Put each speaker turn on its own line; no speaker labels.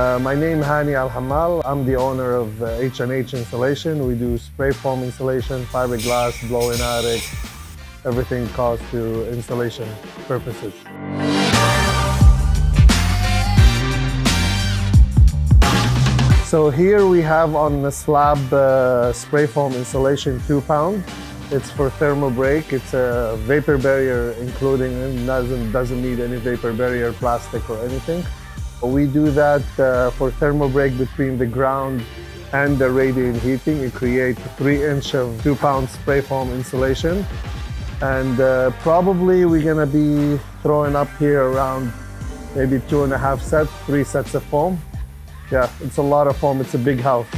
My name is Hani Al-Hamal. I'm the owner of H&H Installation. We do spray foam installation, fiberglass, blow-in attic, everything costs to installation purposes. So here we have on the slab spray foam installation 2 pound. It's for thermal break. It's a vapor barrier including, and doesn't need any vapor barrier plastic or anything. We do that for thermal break between the ground and the radiant heating. You create 3 inch of 2 pound spray foam insulation. And probably we're gonna be throwing up here around maybe 2.5 sets, 3 sets of foam. Yeah, it's a lot of foam. It's a big house.